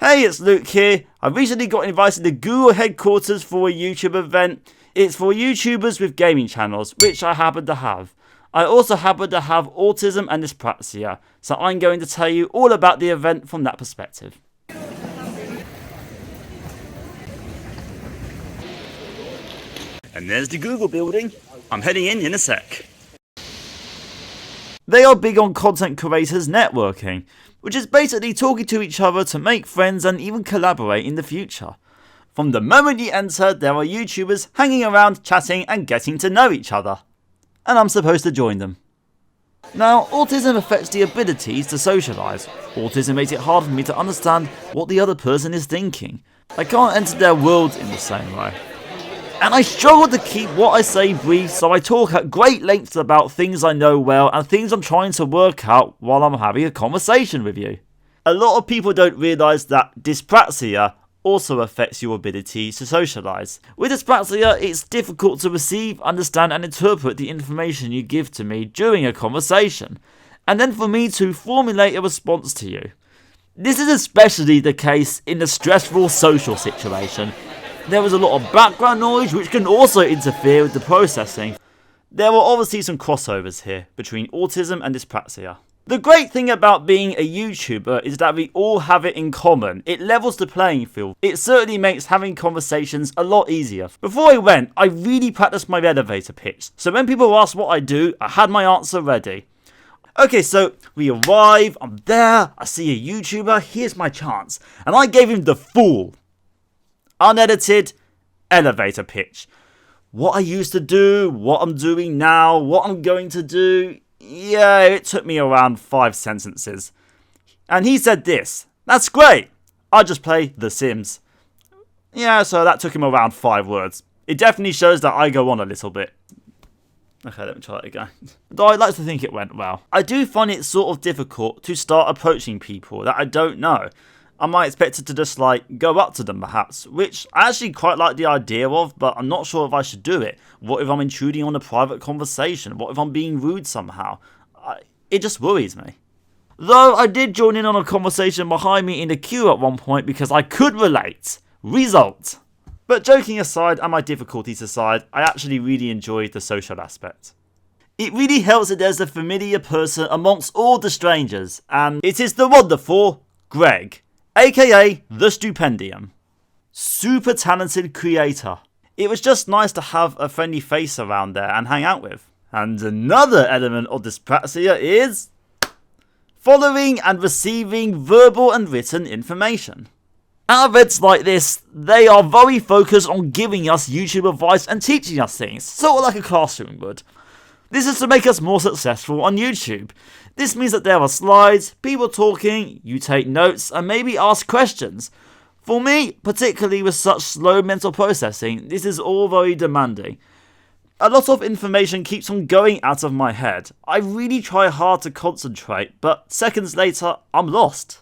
Hey, it's Luke here. I recently got invited to Google headquarters for a YouTube event. It's for YouTubers with gaming channels, which I happen to have. I also happen to have autism and dyspraxia, so I'm going to tell you all about the event from that perspective. And there's the Google building. I'm heading in a sec. They are big on content creators networking, which is basically talking to each other to make friends and even collaborate in the future. From the moment you enter, there are YouTubers hanging around, chatting and getting to know each other. And I'm supposed to join them. Now, autism affects the abilities to socialise. Autism makes it hard for me to understand what the other person is thinking. I can't enter their world in the same way. And I struggle to keep what I say brief, so I talk at great lengths about things I know well and things I'm trying to work out while I'm having a conversation with you. A lot of people don't realise that dyspraxia also affects your ability to socialise. With dyspraxia, it's difficult to receive, understand and interpret the information you give to me during a conversation, and then for me to formulate a response to you. This is especially the case in a stressful social situation. There is a lot of background noise which can also interfere with the processing. There are obviously some crossovers here between autism and dyspraxia. The great thing about being a YouTuber is that we all have it in common. It levels the playing field. It certainly makes having conversations a lot easier. Before I went, I really practiced my elevator pitch, so when people asked what I do, I had my answer ready. Okay, so we arrive, I'm there, I see a YouTuber, here's my chance. And I gave him the full, unedited elevator pitch. What I used to do, what I'm doing now, what I'm going to do. Yeah, it took me around 5 sentences. And he said this: "That's great, I just play The Sims." Yeah, so that took him around 5 words. It definitely shows that I go on a little bit. Okay, let me try that again. Though I'd like to think it went well. I do find it sort of difficult to start approaching people that I don't know. I might expect it to just go up to them perhaps, which I actually quite like the idea of, but I'm not sure if I should do it. What if I'm intruding on a private conversation? What if I'm being rude somehow? It just worries me. Though I did join in on a conversation behind me in the queue at one point because I could relate. Result. But joking aside and my difficulties aside, I actually really enjoyed the social aspect. It really helps that there's a familiar person amongst all the strangers, and it is the wonderful Greg, aka The Stupendium. Super talented creator. It was just nice to have a friendly face around there and hang out with. And another element of dyspraxia is following and receiving verbal and written information. At events like this, they are very focused on giving us YouTube advice and teaching us things, sort of like a classroom would. This is to make us more successful on YouTube. This means that there are slides, people talking, you take notes and maybe ask questions. For me, particularly with such slow mental processing, this is all very demanding. A lot of information keeps on going out of my head. I really try hard to concentrate, but seconds later, I'm lost.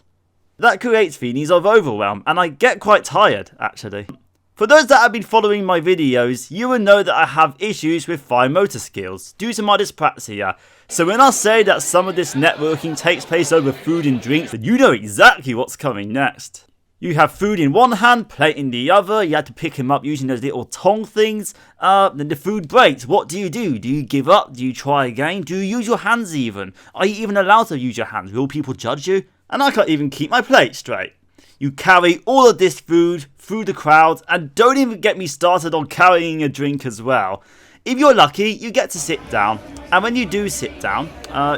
That creates feelings of overwhelm, and I get quite tired, actually. For those that have been following my videos, you will know that I have issues with fine motor skills due to my dyspraxia. So when I say that some of this networking takes place over food and drinks, then you know exactly what's coming next. You have food in one hand, plate in the other, you have to pick him up using those little tongue things, then the food breaks. What do? Do you give up? Do you try again? Do you use your hands even? Are you even allowed to use your hands? Will people judge you? And I can't even keep my plate straight. You carry all of this food through the crowd, and don't even get me started on carrying a drink as well. If you're lucky, you get to sit down, and when you do sit down,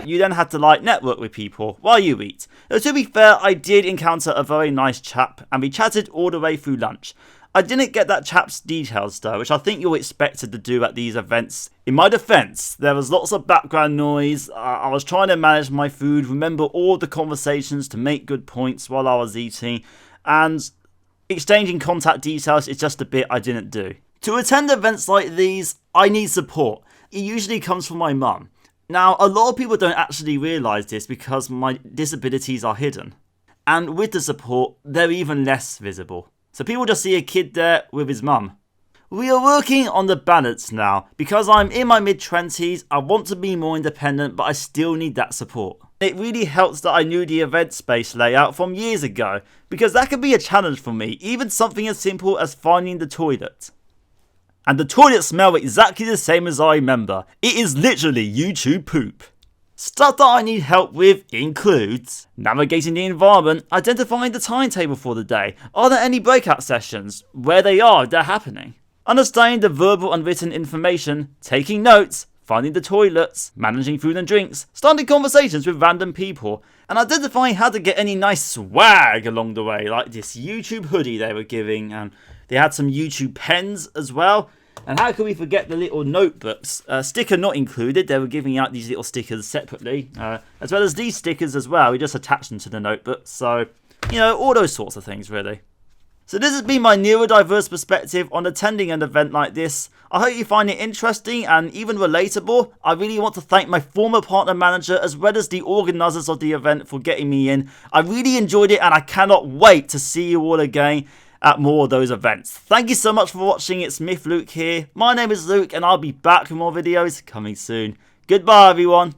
you then have to network with people while you eat. To be fair, I did encounter a very nice chap, and we chatted all the way through lunch. I didn't get that chap's details though, which I think you're expected to do at these events. In my defence, there was lots of background noise, I was trying to manage my food, remember all the conversations to make good points while I was eating, and exchanging contact details is just a bit I didn't do. To attend events like these, I need support. It usually comes from my mum. Now, a lot of people don't actually realise this because my disabilities are hidden. And with the support, they're even less visible. So people just see a kid there with his mum. We are working on the balance now. Because I'm in my mid-20s, I want to be more independent, but I still need that support. It really helps that I knew the event space layout from years ago, because that could be a challenge for me, even something as simple as finding the toilet. And the toilets smell exactly the same as I remember. It is literally YouTube poop. Stuff that I need help with includes navigating the environment, identifying the timetable for the day, are there any breakout sessions, where they are if they're happening, understanding the verbal and written information, taking notes, finding the toilets, managing food and drinks, starting conversations with random people, and identifying how to get any nice swag along the way, like this YouTube hoodie they were giving, and they had some YouTube pens as well. And how can we forget the little notebooks? Sticker not included, they were giving out these little stickers separately, as well as these stickers as well. We just attached them to the notebook, so, you know, all those sorts of things really. So this has been my neurodiverse perspective on attending an event like this. I hope you find it interesting and even relatable. I really want to thank my former partner manager as well as the organisers of the event for getting me in. I really enjoyed it and I cannot wait to see you all again at more of those events. Thank you so much for watching. It's MiffedLuke here. My name is Luke and I'll be back with more videos coming soon. Goodbye everyone.